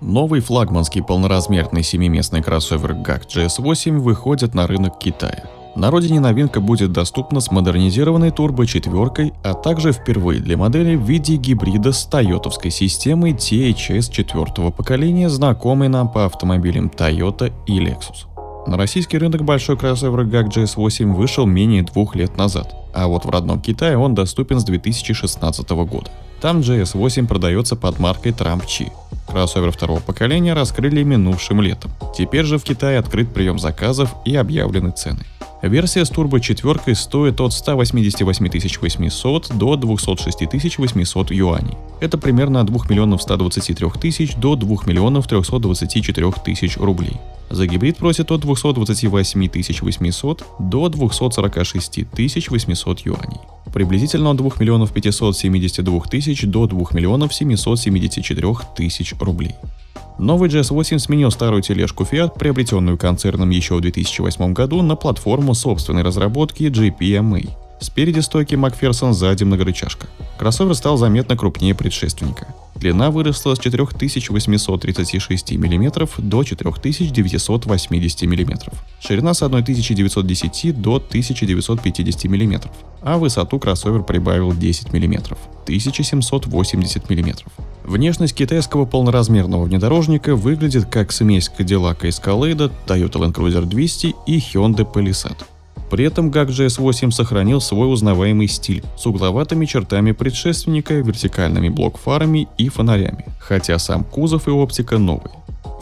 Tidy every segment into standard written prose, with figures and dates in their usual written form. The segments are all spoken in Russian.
Новый флагманский полноразмерный семиместный кроссовер GAC GS8 выходит на рынок Китая. На родине новинка будет доступна с модернизированной турбо-четверкой, а также впервые для модели в виде гибрида с тойотовской системой THS 4-го поколения, знакомой нам по автомобилям Toyota и Lexus. На российский рынок большой кроссовер GAC GS8 вышел менее 2 лет назад, а вот в родном Китае он доступен с 2016 года. Там GS8 продается под маркой Tramp-Chi. Кроссовер второго поколения раскрыли минувшим летом. Теперь же в Китае открыт прием заказов и объявлены цены. Версия с турбо-четверкой стоит от 188 800 до 206 800 юаней. Это примерно от 2 123 000 до 2 324 000 рублей. За гибрид просят от 228 800 до 246 800 юаней. Приблизительно от 2 572 000 до 2 774 000 рублей. Новый GS8 сменил старую тележку Fiat, приобретенную концерном еще в 2008 году, на платформу собственной разработки GPMA. Спереди стойки Макферсон, сзади многорычажка. Кроссовер стал заметно крупнее предшественника. Длина выросла с 4836 мм до 4980 мм. Ширина с 1910 до 1950 мм, а высоту кроссовер прибавил 10 мм – 1780 мм. Внешность китайского полноразмерного внедорожника выглядит как смесь Cadillac Escalade, Toyota Land Cruiser 200 и Hyundai Palisade. При этом GAC GS8 сохранил свой узнаваемый стиль с угловатыми чертами предшественника, вертикальными блок-фарами и фонарями, хотя сам кузов и оптика новые.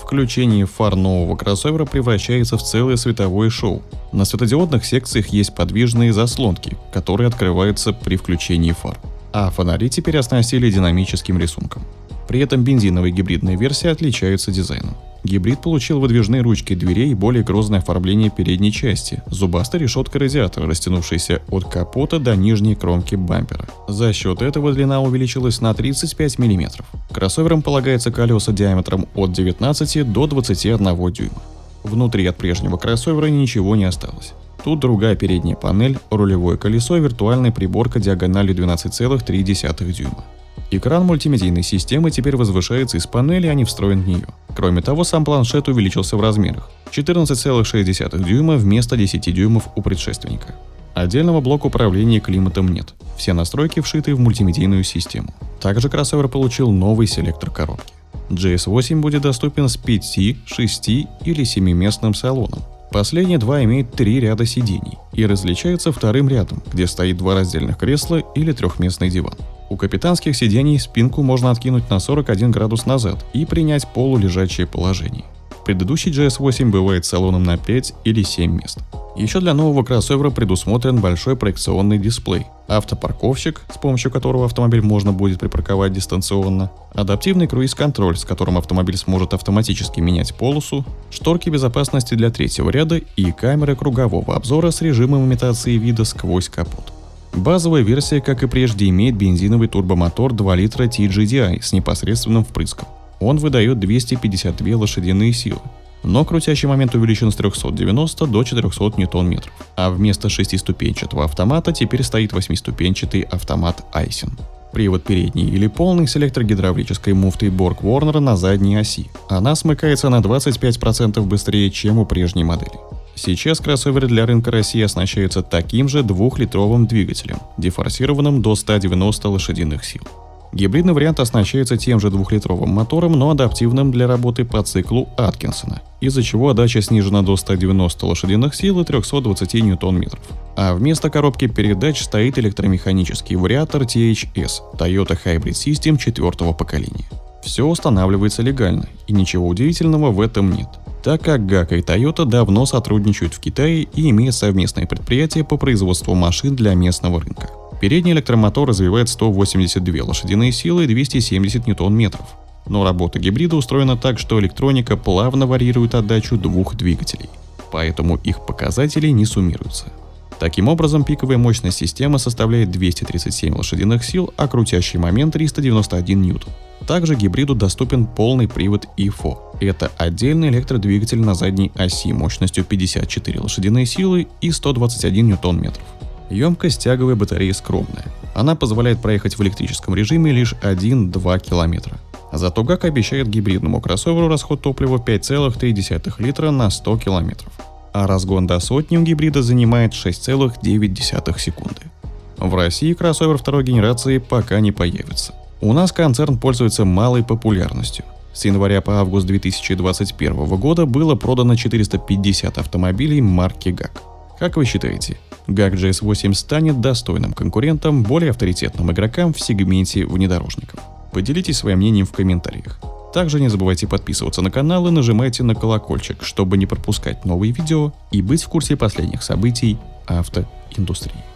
Включение фар нового кроссовера превращается в целое световое шоу. На светодиодных секциях есть подвижные заслонки, которые открываются при включении фар, а фонари теперь оснастили динамическим рисунком. При этом бензиновая гибридная версия отличается дизайном. Гибрид получил выдвижные ручки дверей и более грозное оформление передней части, зубастой решеткой радиатора, растянувшейся от капота до нижней кромки бампера. За счет этого длина увеличилась на 35 мм. Кроссоверам полагается колеса диаметром от 19 до 21 дюйма. Внутри от прежнего кроссовера ничего не осталось. Тут другая передняя панель, рулевое колесо и виртуальная приборка диагональю 12,3 дюйма. Экран мультимедийной системы теперь возвышается из панели, а не встроен в нее. Кроме того, сам планшет увеличился в размерах – 14,6 дюйма вместо 10 дюймов у предшественника. Отдельного блока управления климатом нет, все настройки вшиты в мультимедийную систему. Также кроссовер получил новый селектор коробки. GS8 будет доступен с 5, 6 или 7-местным салоном. Последние два имеют 3 ряда сидений и различаются вторым рядом, где стоит 2 раздельных кресла или 3-местный диван. У капитанских сидений спинку можно откинуть на 41 градус назад и принять полулежачее положение. Предыдущий GS8 бывает с салоном на 5 или 7 мест. Еще для нового кроссовера предусмотрен большой проекционный дисплей, автопарковщик, с помощью которого автомобиль можно будет припарковать дистанционно, адаптивный круиз-контроль, с которым автомобиль сможет автоматически менять полосу, шторки безопасности для 3-го ряда и камеры кругового обзора с режимом имитации вида сквозь капот. Базовая версия, как и прежде, имеет бензиновый турбомотор 2 литра TGDI с непосредственным впрыском. Он выдает 252 лошадиные силы, но крутящий момент увеличен с 390 до 400 Нм, а вместо 6-ступенчатого автомата теперь стоит 8-ступенчатый автомат Aisin. Привод передний или полный с электрогидравлической муфтой Borg-Warner на задней оси. Она смыкается на 25% быстрее, чем у прежней модели. Сейчас кроссоверы для рынка России оснащаются таким же 2-литровым двигателем, дефорсированным до 190 лошадиных сил. Гибридный вариант оснащается тем же 2-литровым мотором, но адаптивным для работы по циклу Аткинсона, из-за чего отдача снижена до 190 лошадиных сил и 320 ньютон-метров. А вместо коробки передач стоит электромеханический вариатор THS Toyota Hybrid System 4-го поколения. Все устанавливается легально, и ничего удивительного в этом нет, так как GAC и Toyota давно сотрудничают в Китае и имеют совместное предприятие по производству машин для местного рынка. Передний электромотор развивает 182 лошадиные силы и 270 ньютон-метров. Но работа гибрида устроена так, что электроника плавно варьирует отдачу 2 двигателей, поэтому их показатели не суммируются. Таким образом, пиковая мощность системы составляет 237 лошадиных сил, а крутящий момент 391 ньютон. Также гибриду доступен полный привод EFO. Это отдельный электродвигатель на задней оси мощностью 54 лошадиные силы и 121 ньютон-метров. Емкость тяговой батареи скромная. Она позволяет проехать в электрическом режиме лишь 1-2 километра. Зато GAC обещает гибридному кроссоверу расход топлива 5,3 литра на 100 километров, а разгон до сотни у гибрида занимает 6,9 секунды. В России кроссовер второй генерации пока не появится. У нас концерн пользуется малой популярностью. С января по август 2021 года было продано 450 автомобилей марки GAC. Как вы считаете, GAC GS8 станет достойным конкурентом более авторитетным игрокам в сегменте внедорожников? Поделитесь своим мнением в комментариях. Также не забывайте подписываться на канал и нажимайте на колокольчик, чтобы не пропускать новые видео и быть в курсе последних событий автоиндустрии.